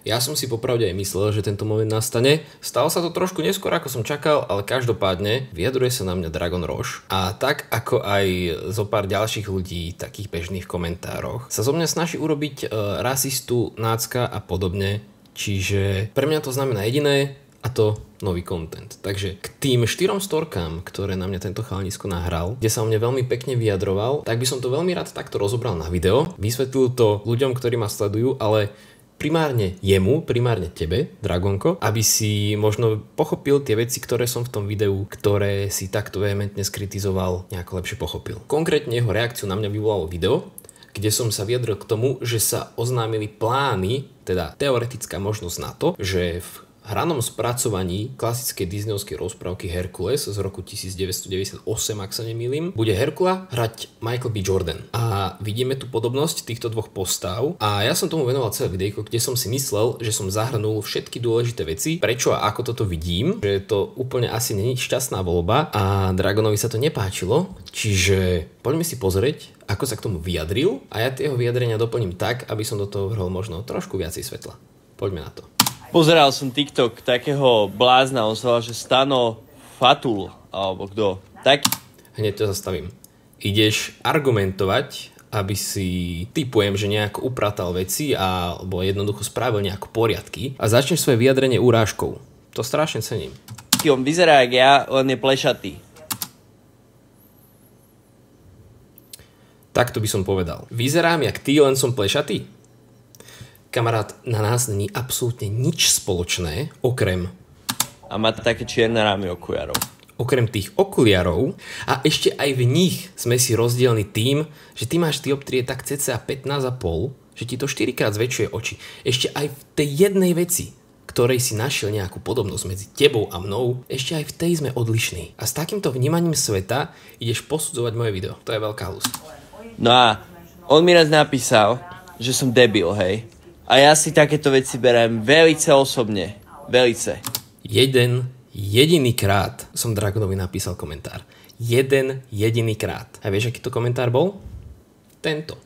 Ja som si popravde aj myslel, že tento moment nastane. Stalo sa to trošku neskôr, ako som čakal, ale každopádne vyjadruje sa na mňa Dragon Roš. A tak ako aj zo pár ďalších ľudí, takých bežných komentároch, sa zo mňa snaží urobiť rasistu, nácka a podobne. Čiže pre mňa to znamená jediné, a to nový content. Takže k tým 4 storkám, ktoré na mňa tento chalanisko nahral, kde sa o mne veľmi pekne vyjadroval, tak by som to veľmi rád takto rozobral na video. Vysvetlil to ľuďom, ktorí ma sledujú, ale primárne jemu, primárne tebe, Dragonko, aby si možno pochopil tie veci, ktoré som v tom videu, ktoré si takto vehementne skritizoval, nejako lepšie pochopil. Konkrétne jeho reakciu na mňa vyvolalo video, kde som sa vyjadril k tomu, že sa oznámili plány, teda teoretická možnosť na to, že v hranom spracovaní klasickej disneyovskej rozprávky Herkules z roku 1998, ak sa nemýlim, bude Herkula hrať Michael B. Jordan. A vidíme tu podobnosť týchto dvoch postav a ja som tomu venoval celé videjko, kde som si myslel, že som zahrnul všetky dôležité veci, prečo a ako toto vidím, že to úplne asi není šťastná voľba a Dragonovi sa to nepáčilo, čiže poďme si pozrieť, ako sa k tomu vyjadril a ja tie jeho vyjadrenia doplním tak, aby som do toho vrhol možno trošku viacej svetla. Poďme na to. Pozeral som TikTok takého blázna, on sa volá, že Stano Fatul, alebo kto. Tak... Hneď to zastavím. Ideš argumentovať, aby si typujem, že nejako upratal veci alebo jednoducho spravil nejako poriadky a začneš svoje vyjadrenie urážkou. To strašne cením. On vyzerá jak ja, len je plešatý. Takto by som povedal. Vyzerám jak ty, len som plešatý? Kamarát, na nás není absolútne nič spoločné, okrem... A má také čierne rámy okuliarov. Okrem tých okuliarov a ešte aj v nich sme si rozdielni tým, že ty máš dioptrie tak cca 15,5, že ti to 4-krát zväčšuje oči. Ešte aj v tej jednej veci, ktorej si našiel nejakú podobnosť medzi tebou a mnou, ešte aj v tej sme odlišní. A s takýmto vnímaním sveta ideš posudzovať moje video. To je veľká halus. No a on mi raz napísal, že som debil, hej. A ja si takéto veci beriem velice osobne. Velice. Jeden jediný krát som Dragonovi napísal komentár. Jeden jediný krát. A vieš, aký to komentár bol? Tento.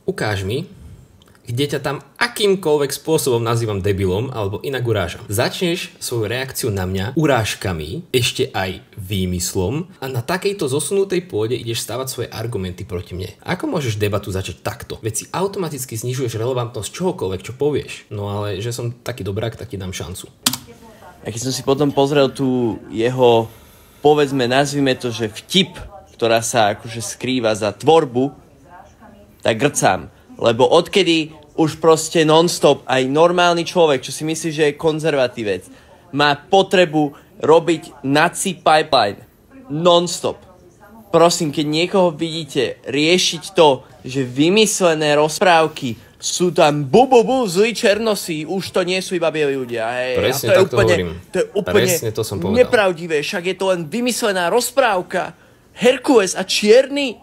Ukáž mi, kde ťa tam akýmkoľvek spôsobom nazývam debilom alebo inak urážam. Začneš svoju reakciu na mňa urážkami, ešte aj výmyslom a na takejto zosunutej pôde ideš stavať svoje argumenty proti mne. Ako môžeš debatu začať takto? Veď si automaticky znižuješ relevantnosť čohokoľvek, čo povieš. No ale že som taký dobrák, tak ti dám šancu. A keď som si potom pozrel tú jeho, povedzme, nazvime to, že vtip, ktorá sa akože skrýva za tvorbu, tak grcám. Lebo odkedy už proste non-stop aj normálny človek, čo si myslí, že je konzervatívec, má potrebu robiť Nazi pipeline non-stop. Prosím, keď niekoho vidíte riešiť to, že vymyslené rozprávky sú tam zlí černosí, už to nie sú iba bieli ľudia. Hej. Presne to je tak úplne, to je úplne presne to som povedal. Nepravdivé, však je to len vymyslená rozprávka. Herkules a čierny.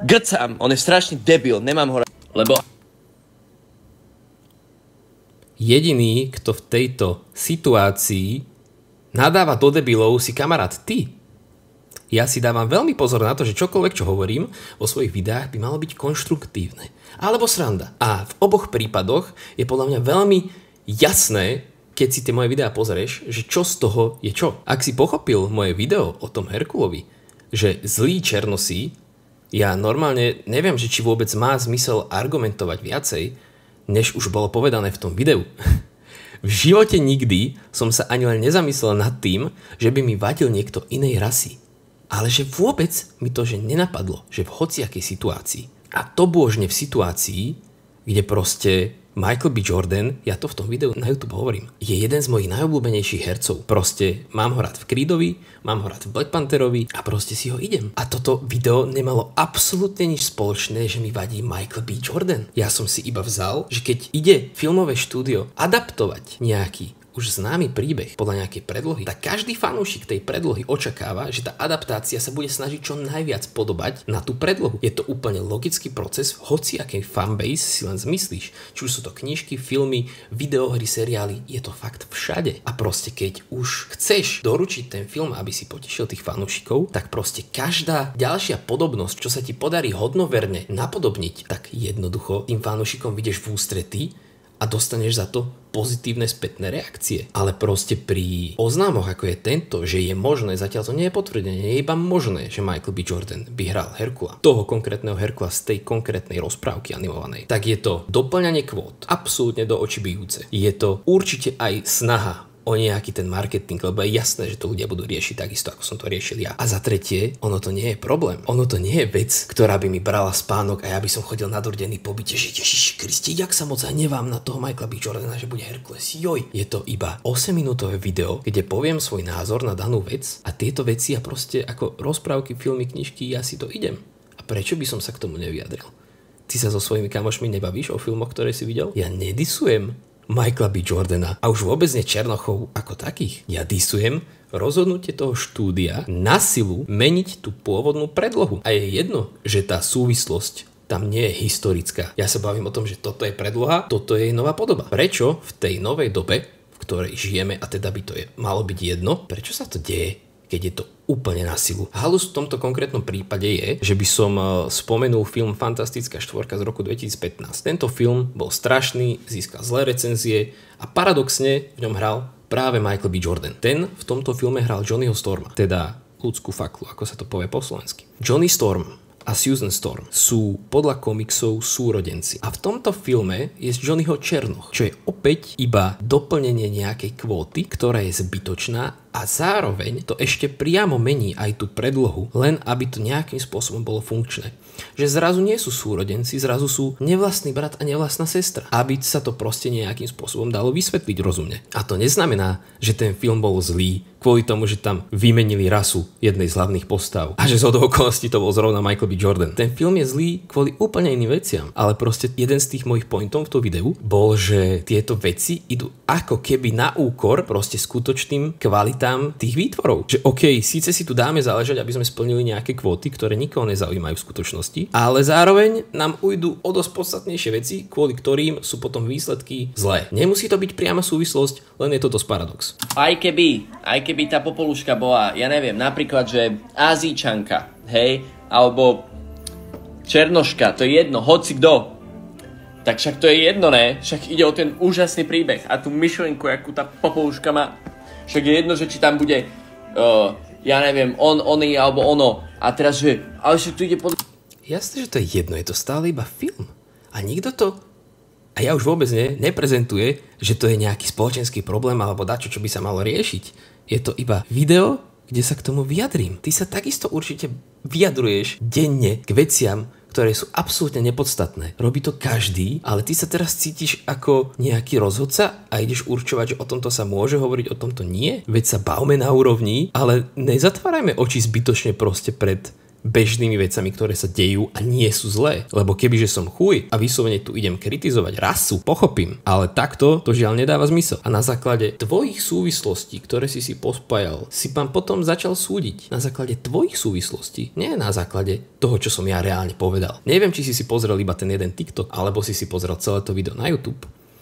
Grcám, on je strašný debil, nemám ho lebo... Jediný, kto v tejto situácii nadáva do debilov, si kamarát ty. Ja si dávam veľmi pozor na to, že čokoľvek, čo hovorím vo svojich videách, by malo byť konštruktívne. Alebo sranda. A v oboch prípadoch je podľa mňa veľmi jasné, keď si tie moje videá pozrieš, že čo z toho je čo. Ak si pochopil moje video o tom Herkulovi, že zlí černosí, ja normálne neviem, že či vôbec má zmysel argumentovať viacej, než už bolo povedané v tom videu. V živote nikdy som sa ani len nezamyslel nad tým, že by mi vadil niekto inej rasy. Ale že vôbec mi to že nenapadlo, že v hociakej situácii. A to bôžne v situácii, kde proste Michael B. Jordan, ja to v tom videu na YouTube hovorím, je jeden z mojich najobľúbenejších hercov. Proste mám ho rád v Creedovi, mám ho rád v Black Pantherovi a proste si ho idem. A toto video nemalo absolútne nič spoločné, že mi vadí Michael B. Jordan. Ja som si iba vzal, že keď ide filmové štúdio adaptovať nejaký už známy príbeh podľa nejakej predlohy, tak každý fanúšik tej predlohy očakáva, že tá adaptácia sa bude snažiť čo najviac podobať na tú predlohu. Je to úplne logický proces, hoci akej fanbase si len zmyslíš. Či už sú to knižky, filmy, videohry, seriály, je to fakt všade. A proste keď už chceš doručiť ten film, aby si potešil tých fanúšikov, tak proste každá ďalšia podobnosť, čo sa ti podarí hodnoverne napodobniť, tak jednoducho tým fanúšikom vidieš v ústretí a dostaneš za to pozitívne spätné reakcie. Ale proste pri oznámoch, ako je tento, že je možné, zatiaľ to nie je potvrdené, nie je iba možné, že Michael B. Jordan by hral Herkula, toho konkrétneho Herkula z tej konkrétnej rozprávky animovanej, tak je to doplňanie kvót, absolútne do očí bijúce. Je to určite aj snaha o nejaký ten marketing, lebo je jasné, že to ľudia budú riešiť takisto, ako som to riešil ja. A za tretie, ono to nie je problém. Ono to nie je vec, ktorá by mi brala spánok a ja by som chodil nadurdený po byte, že Ježiši Kriste, jak sa moc hnevám na toho Michaela B. Jordana, že bude Herkules. Joj, je to iba 8-minútové video, kde poviem svoj názor na danú vec a tieto veci ja proste ako rozprávky, filmy, knižky, ja si to idem. A prečo by som sa k tomu nevyjadril? Ty sa so svojimi kamošmi nebavíš o filmoch, ktoré si videl? Ja nedisujem Michaela B. Jordana a už vôbec nie Černochov ako takých. Ja disujem rozhodnutie toho štúdia na silu meniť tú pôvodnú predlohu. A je jedno, že tá súvislosť tam nie je historická. Ja sa bavím o tom, že toto je predloha, toto je jej nová podoba. Prečo v tej novej dobe, v ktorej žijeme, a teda by to malo byť jedno, prečo sa to deje, keď je to úplne na silu? Halus v tomto konkrétnom prípade je, že by som spomenul film Fantastická štvorka z roku 2015. Tento film bol strašný, získal zlé recenzie a paradoxne v ňom hral práve Michael B. Jordan. Ten v tomto filme hral Johnnyho Storma, teda ľudskú faklu, ako sa to povie po slovensky. Johnny Storm a Susan Storm sú podľa komiksov súrodenci. A v tomto filme je z Johnnyho Černoch, čo je opäť iba doplnenie nejakej kvóty, ktorá je zbytočná a zároveň to ešte priamo mení aj tú predlohu, len aby to nejakým spôsobom bolo funkčné. Že zrazu nie sú súrodenci, zrazu sú nevlastný brat a nevlastná sestra. Aby sa to proste nejakým spôsobom dalo vysvetliť rozumne. A to neznamená, že ten film bol zlý kvôli tomu, že tam vymenili rasu jednej z hlavných postav a že zhodou okolností to bol zrovna Michael B. Jordan. Ten film je zlý kvôli úplne iným veciam, ale proste jeden z tých mojich pointov v tom videu bol, že tieto veci idú ako keby na úkor proste skutočným kvalitám tých výtvorov. Že okej, síce si tu dáme záležať, aby sme splnili nejaké kvóty, ktoré nikoho nezaujímajú v skutočnosti, ale zároveň nám ujdu o dosť podstatnejšie veci, kvôli ktorým sú potom výsledky zlé. Nemusí to byť priama súvislosť, len je to dosť paradox. Aj keby tá popoluška bola, ja neviem, napríklad, že Azíčanka, hej, alebo Černoška, to je jedno, hoci kto, tak však to je jedno, ne? Však ide o ten úžasný príbeh a tú myšlienku, akú tá popoluška má. Však je jedno, že či tam bude, ja neviem, oný alebo ono. A teraz, že, ale však tu ide pod... Jasné, že to je jedno, je to stále iba film. A nikto to, a ja už vôbec neprezentuje, že to je nejaký spoločenský problém alebo dačo, čo by sa malo riešiť. Je to iba video, kde sa k tomu vyjadrím. Ty sa takisto určite vyjadruješ denne k veciam, ktoré sú absolútne nepodstatné. Robí to každý, ale ty sa teraz cítiš ako nejaký rozhodca a ideš určovať, že o tomto sa môže hovoriť, o tomto nie. Veď sa bavme na úrovni, ale nezatvárajme oči zbytočne proste pred bežnými vecami, ktoré sa dejú a nie sú zlé. Lebo kebyže som chuj a vyslovene tu idem kritizovať rasu, pochopím, ale takto to žiaľ nedáva zmysel. A na základe tvojich súvislostí, ktoré si pospájal, si pán potom začal súdiť. Na základe tvojich súvislostí, nie na základe toho, čo som ja reálne povedal. Neviem, či si pozrel iba ten jeden TikTok, alebo si pozrel celé to video na YouTube.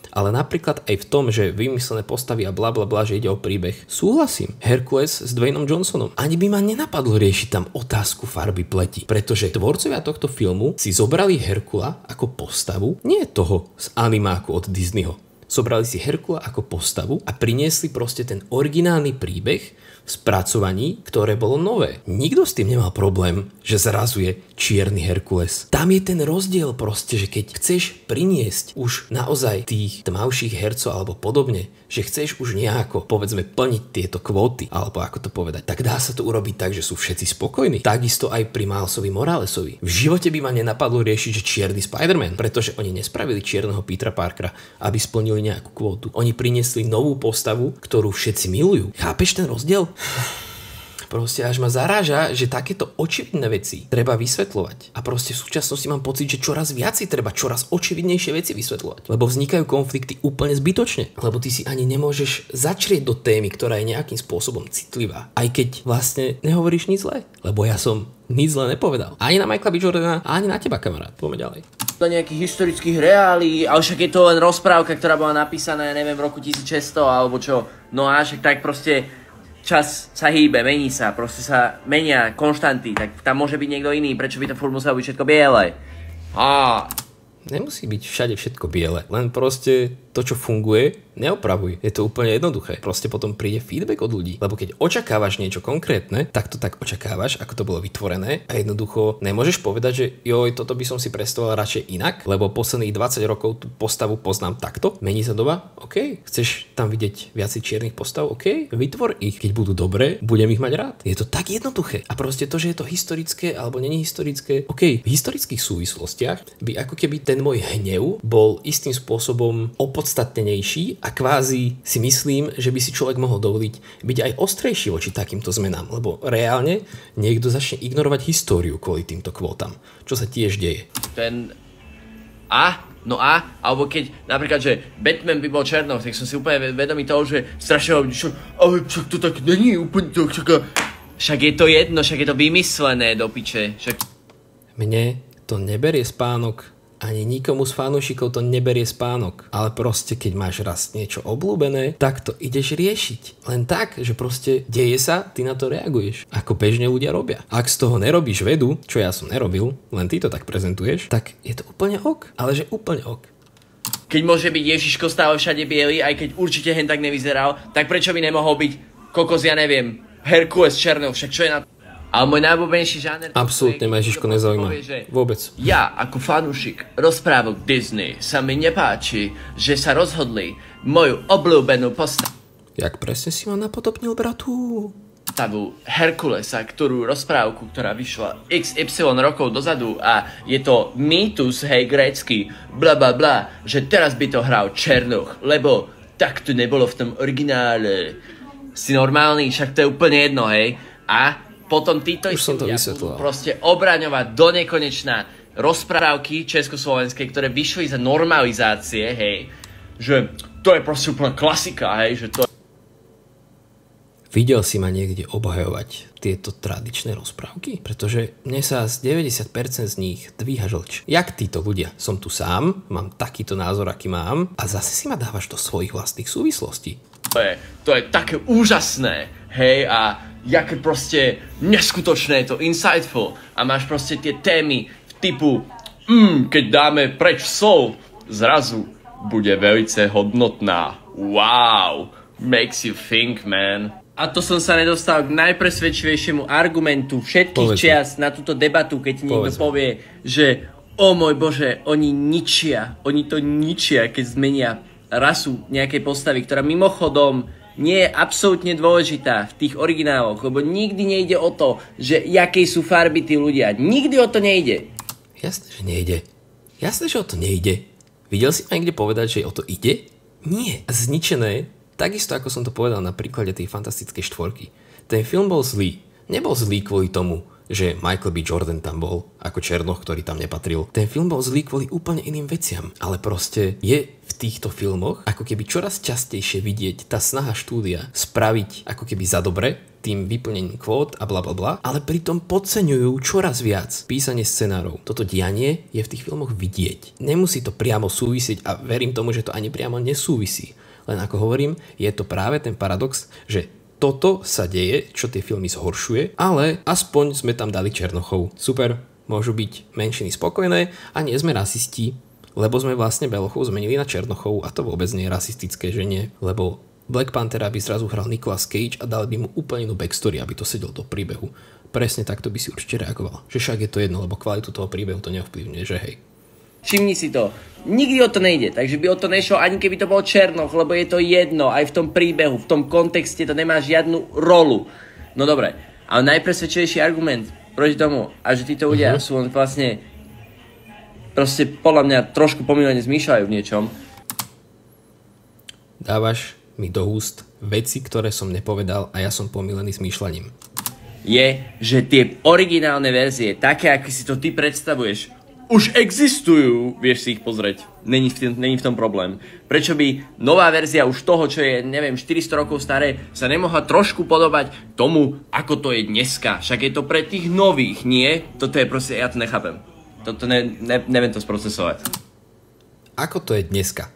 Ale napríklad aj v tom, že vymyslené postavy a blablabla, že ide o príbeh, súhlasím. Herkules s Dwaynom Johnsonom. Ani by ma nenapadlo riešiť tam otázku farby pleti, pretože tvorcovia tohto filmu si zobrali Herkula ako postavu, nie toho z animáku od Disneyho. Zobrali si Herkula ako postavu a priniesli proste ten originálny príbeh v spracovaní, ktoré bolo nové. Nikto s tým nemal problém, že zrazu je čierny Herkules. Tam je ten rozdiel proste, že keď chceš priniesť už naozaj tých tmavších hercov alebo podobne, že chceš už nejako, povedzme, plniť tieto kvóty, alebo ako to povedať, tak dá sa to urobiť tak, že sú všetci spokojní. Takisto aj pri Milesovi Moralesovi. V živote by ma nenapadlo riešiť, že čierny Spider-Man, pretože oni nespravili čierneho Petera Parkera, aby splnili nejakú kvótu. Oni priniesli novú postavu, ktorú všetci milujú. Chápeš ten rozdiel? Proste až ma zaráža, že takéto očividné veci treba vysvetľovať. A proste v súčasnosti mám pocit, že čoraz viac si treba čoraz očividnejšie veci vysvetľovať. Lebo vznikajú konflikty úplne zbytočne. Lebo ty si ani nemôžeš začrieť do témy, ktorá je nejakým spôsobom citlivá. Aj keď vlastne nehovoríš nič zlé. Lebo ja som nič zlé nepovedal. Ani na Michaela B. Jordana, ani na teba, kamarát. Poďme ďalej. Do nejakých historických reálí, ale však je to len rozprávka, ktorá bola napísaná, neviem, v roku 1600 alebo čo. No a však tak proste čas sa hýbe, mení sa, proste sa menia konštanty, tak tam môže byť niekto iný, prečo by to furt muselo byť všetko biele? Nemusí byť všade všetko biele, len proste to, čo funguje, neopravuj. Je to úplne jednoduché. Proste potom príde feedback od ľudí. Lebo keď očakávaš niečo konkrétne, tak to tak očakávaš, ako to bolo vytvorené a jednoducho nemôžeš povedať, že joj, toto by som si predstavoval radšej inak, lebo posledných 20 rokov tú postavu poznám takto. Mení sa doba? OK. Chceš tam vidieť viac čiernych postav? OK. Vytvor ich. Keď budú dobré, budem ich mať rád. Je to tak jednoduché. A proste to, že je to historické alebo není historické, OK. V historických súvislostiach by ako keby ten môj hnev bol istým spôsobom opodstatnenejší a kvázi si myslím, že by si človek mohol dovoliť byť aj ostrejší voči takýmto zmenám, lebo reálne niekto začne ignorovať históriu kvôli týmto kvótam, čo sa tiež deje. Alebo keď napríklad, že Batman by bol černou, tak som si úplne vedomý toho, že strašne ale však to tak není úplne to, však je to jedno, však je to vymyslené do piče. Mne to neberie spánok, ani nikomu z fanúšikov to neberie spánok. Ale proste, keď máš raz niečo obľúbené, tak to ideš riešiť. Len tak, že proste deje sa, ty na to reaguješ. Ako bežne ľudia robia. Ak z toho nerobíš vedu, čo ja som nerobil, len ty to tak prezentuješ, tak je to úplne ok. Ale že úplne ok. Keď môže byť Ježiško stále všade biely, aj keď určite hen tak nevyzeral, tak prečo by nemohol byť kokos, ja neviem, Herkules černou, však čo je na... Ale môj najobľúbenejší žáner... Absolútne ma Ježiško nezaujíma. Vôbec. Ja, ako fanúšik rozprávok Disney, sa mi nepáči, že sa rozhodli moju obľúbenú Jak presne si ma napodobnil, bratu? Postavu Herkulesa, ktorú rozprávku, ktorá vyšla XY rokov dozadu a je to mýtus, hej, grécky, bla bla bla, že teraz by to hral Černoch, lebo tak to nebolo v tom originále. Si normálny, však to je úplne jedno, hej. A potom títo ľudia budú proste obraňovať do nekonečna rozprávky československej, ktoré vyšli za normalizácie, hej, že to je proste úplná klasika, hej, že to... Videl si ma niekde obhajovať tieto tradičné rozprávky? Pretože mne sa z 90% z nich dvíha žlč. Jak títo ľudia? Som tu sám, mám takýto názor, aký mám a zase si ma dávaš do svojich vlastných súvislostí. To je také úžasné, hej, a jaké proste neskutočné, je to insightful a máš proste tie témy typu keď dáme preč sol, zrazu bude velice hodnotná. Wow, makes you think, man. A to som sa nedostal k najpresvedčivejšiemu argumentu všetkých čias na túto debatu, keď ti niekto povie, že o môj Bože, oni to ničia, keď zmenia rasu nejakej postavy, ktorá mimochodom nie je absolútne dôležitá v tých origináloch, lebo nikdy nejde o to, že jakej sú farby tí ľudia. Nikdy o to nejde. Jasné, že nejde. Jasné, že o to nejde. Videl si ma niekde povedať, že o to ide? Nie. Zničené, takisto ako som to povedal na príklade tej fantastickej štvorky. Ten film bol zlý. Nebol zlý kvôli tomu, že Michael B. Jordan tam bol ako Černoch, ktorý tam nepatril. Ten film bol zlý kvôli úplne iným veciam. Ale proste je v týchto filmoch ako keby čoraz častejšie vidieť tá snaha štúdia spraviť ako keby za dobre tým vyplnením kvót a blablabla, ale pritom podceňujú čoraz viac písanie scenárov. Toto dianie je v tých filmoch vidieť. Nemusí to priamo súvisieť a verím tomu, že to ani priamo nesúvisí. Len ako hovorím, je to práve ten paradox, že toto sa deje, čo tie filmy zhoršuje, ale aspoň sme tam dali Černochov. Super, môžu byť menšiny spokojné a nie sme rasisti, lebo sme vlastne Belochov zmenili na Černochov a to vôbec nie je rasistické, že nie, lebo Black Panthera by zrazu hral Nicolas Cage a dali by mu úplne inú backstory, aby to sedel do príbehu. Presne takto by si určite reagoval. Že však je to jedno, lebo kvalitu toho príbehu to neovplyvňuje, že hej. Všimni si to. Nikdy o to nejde, takže by o to nešlo ani keby to bol Černoch, lebo je to jedno, aj v tom príbehu, v tom kontexte to nemá žiadnu rolu. No dobre, ale najpresvedčivejší argument proti tomu, a že títo ľudia sú len vlastne proste podľa mňa trošku pomylene zmýšľajú v niečom. Dávaš mi do úst veci, ktoré som nepovedal a ja som pomylený zmýšľaním. je, že tie originálne verzie, také, aké si to ty predstavuješ, už existujú, vieš si ich pozrieť. Není v tom problém. Prečo by nová verzia už toho, čo je, neviem, 400 rokov staré, sa nemohla trošku podobať tomu, ako to je dneska? Však je to pre tých nových, nie? Toto je proste, ja to nechápem. Toto neviem to sprocesovať. Ako to je dneska?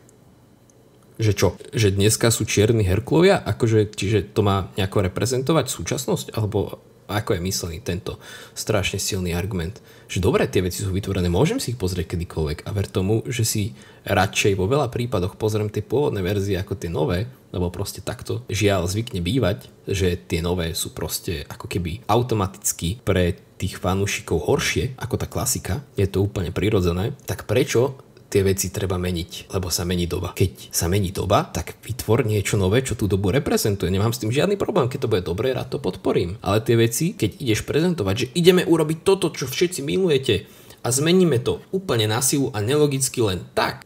Že čo? Že dneska sú čierni Herkulovia? Akože, čiže to má nejako reprezentovať súčasnosť? Alebo ako je myslený tento strašne silný argument? Že dobre, tie veci sú vytvorené, môžem si ich pozrieť kedykoľvek a ver tomu, že si radšej vo veľa prípadoch pozriem tie pôvodné verzie ako tie nové, lebo proste takto žiaľ zvykne bývať, že tie nové sú proste ako keby automaticky pre tých fanúšikov horšie ako tá klasika, je to úplne prirodzené, tak prečo tie veci treba meniť, lebo sa mení doba. Keď sa mení doba, tak vytvor niečo nové, čo tú dobu reprezentuje. Nemám s tým žiadny problém, keď to bude dobré, rád to podporím. Ale tie veci, keď ideš prezentovať, že ideme urobiť toto, čo všetci milujete a zmeníme to úplne na silu a nelogicky len tak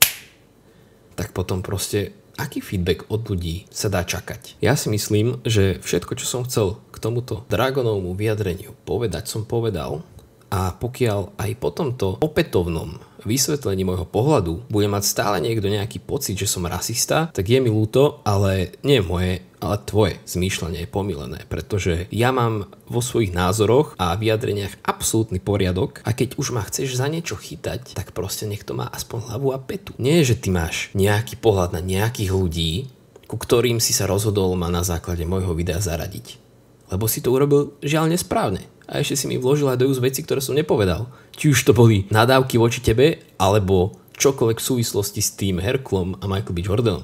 potom proste aký feedback od ľudí sa dá čakať? Ja si myslím, že všetko, čo som chcel k tomuto Dragonovmu vyjadreniu povedať, som povedal. A pokiaľ aj po tomto opätovnom vysvetlení môjho pohľadu bude mať stále niekto nejaký pocit, že som rasista, tak je mi ľúto, ale nie moje, ale tvoje zmýšľanie je pomylené, pretože ja mám vo svojich názoroch a vyjadreniach absolútny poriadok a keď už ma chceš za niečo chytať, tak proste nech to má aspoň hlavu a petu. Nie, že ty máš nejaký pohľad na nejakých ľudí, ku ktorým si sa rozhodol ma na základe môjho videa zaradiť. Lebo si to urobil žiaľ nesprávne. A ešte si mi vložil aj do úst veci, ktoré som nepovedal. Či už to boli nadávky voči tebe, alebo čokoľvek v súvislosti s tým Herkulom a Michael B. Jordanom.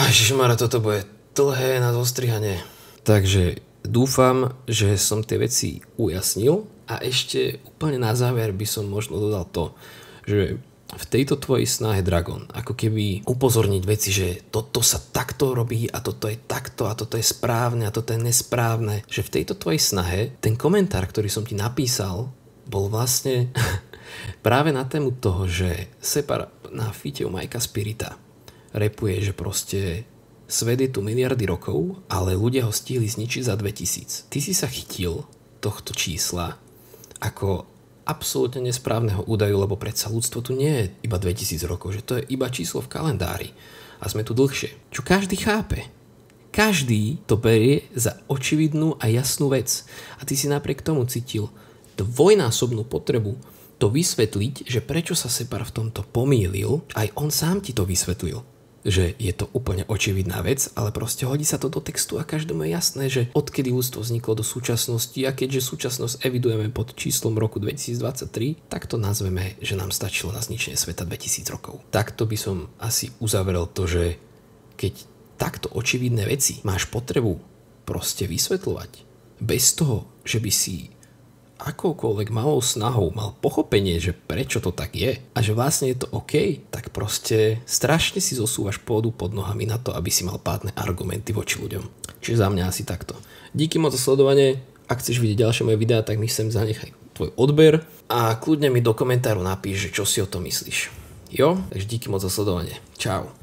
Ježišmara, toto bude dlhé na zostrihanie. Takže dúfam, že som tie veci ujasnil a ešte úplne na záver by som možno dodal to, že v tejto tvojej snahe, Dragon, ako keby upozorniť veci, že toto sa takto robí a toto je takto a toto je správne a toto je nesprávne, že v tejto tvojej snahe ten komentár, ktorý som ti napísal, bol vlastne práve na tému toho, že Separ na fite u Mikea Spirita repuje, že proste svet je tu miliardy rokov, ale ľudia ho stihli zničiť za 2000. Ty si sa chytil tohto čísla ako absolútne nesprávneho údaju, lebo predsa ľudstvo tu nie je iba 2000 rokov, že to je iba číslo v kalendári a sme tu dlhšie. Čo každý chápe. Každý to berie za očividnú a jasnú vec. A ty si napriek tomu cítil dvojnásobnú potrebu to vysvetliť, že prečo sa Separ v tomto pomýlil, aj on sám ti to vysvetlil. Že je to úplne očividná vec, ale proste hodí sa to do textu a každému je jasné, že odkedy ľudstvo vzniklo do súčasnosti a keďže súčasnosť evidujeme pod číslom roku 2023, tak to nazveme, že nám stačilo na zničenie sveta 2000 rokov. Takto by som asi uzavrel to, že keď takto očividné veci máš potrebu proste vysvetľovať, bez toho, že by si akoukoľvek malou snahou mal pochopenie, že prečo to tak je a že vlastne je to OK, tak proste strašne si zosúvaš pôdu pod nohami na to, aby si mal pádne argumenty voči ľuďom. Čiže za mňa asi takto. Díky moc za sledovanie. Ak chceš vidieť ďalšie moje videá, tak mi sem zanechaj tvoj odber a kľudne mi do komentáru napíš, že čo si o tom myslíš. Jo? Takže díky moc za sledovanie. Čau.